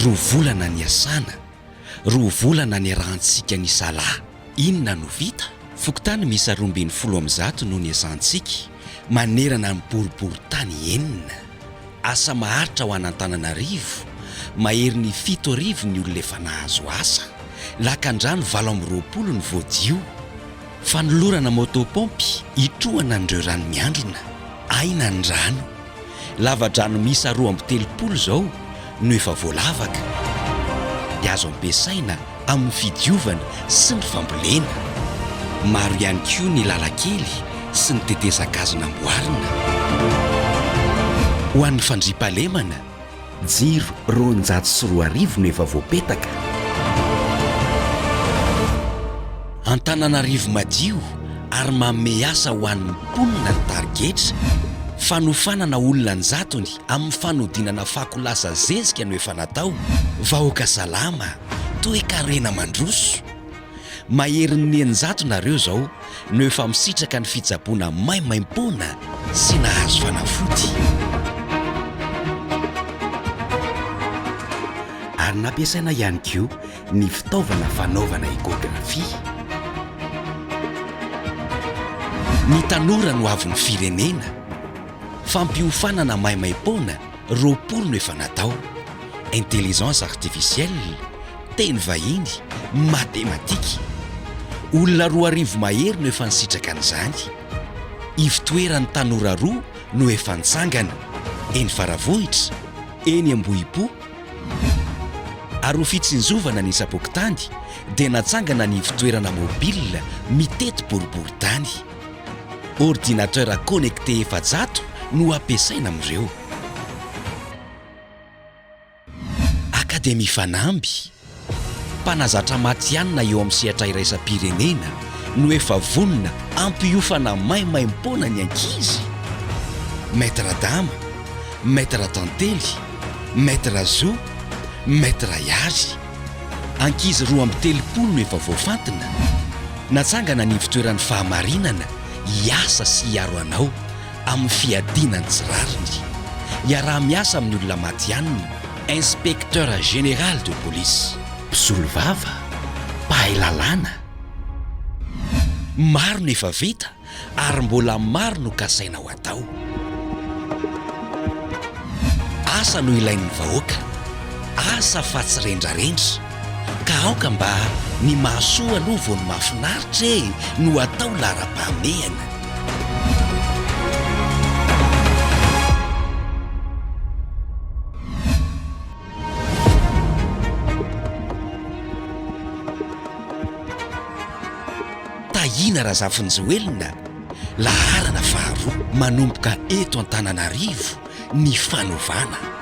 roa volana ny asana, roa volana ny rahantsika ny salahy, inona no vita? Fokontany misy 12 no ny asantsika manerana ny boriboritany enina. Asa maharitra ho an'Antananarivo, mahery ny 7,000 ny olona efa nahazo asa, lakan-drano 20 ny voadio, fanolorana motopompy itrohana an'ireo rano miandrona, aina ny rano, lava-drano misy 230 zao no efa voalavaka, azo ampiasaina amin'ny fidiovana sy ny fambolena. Maro ihany koa ny lalakely sy ny tetezan-kazo namboarina. Ho an'ny fandriampahalemana, jiro 240 no efa voapetaka. Antananarivo madio ary manome asa ho an'ny mponina ny tarigetra. Fanofanana olona ny zatony amin'ny fanodinana fako lasa zezika no efa natao. Vahoaka salama, toe-karena mandroso. Mahery ny eninjato nareo zao no efa misitraka ny fitsaboana maimaim-pona sy nahazo fanafody. Ary nampiasaina ihany koa ny fitaovana fanaovana ekografia. Ny tanora no avy ny firenena. Fampiofanana maimaim-pona 20 no efa natao. Intelligence artificielle, teny vahiny, matematika. Olona 2,000 mahery no efa nisitraka an'izany. Ivitoeran'ny tanora 2 no efa nitsangana, eny Faravohitra, eny Ambohipo. Ary ho fitsinjovana ny isam-pokotany dia natsangana ny ivitoerana mobile mitety boriboritany. Ordinateur connecté efa-jato no ampiasaina amin'ireo. Akademia Fanamby, mpanazatra matianina eo amin'ny sehatra iraisam-pirenena no efa vonona ampiofana maimaim-pona ny ankizy. Maître dama, maître tantely, maître zo, maître yary. Ankizy 230 no efa voafantina. Natsangana ny fitoeran'ny fahamarinana, hiasa sy hiaro anao amin'ny fiadinany tsy rariny. Iaraha-miasa amin'ny olona matianina, inspecteur général de police, mpisolo vava, mpahay lalàna. Maro no efa vita ary mbola maro no kasaina ho atao. Asa no ilain'ny vahoaka, asa fa tsy rendrarendra. Ka aoka mba ny mahasoa aloha vao ny mahafinaritra no atao lara-pahamehana. Tahina Razafinjoelina, laharana faharoa manomboka eto Antananarivo ny fanovana.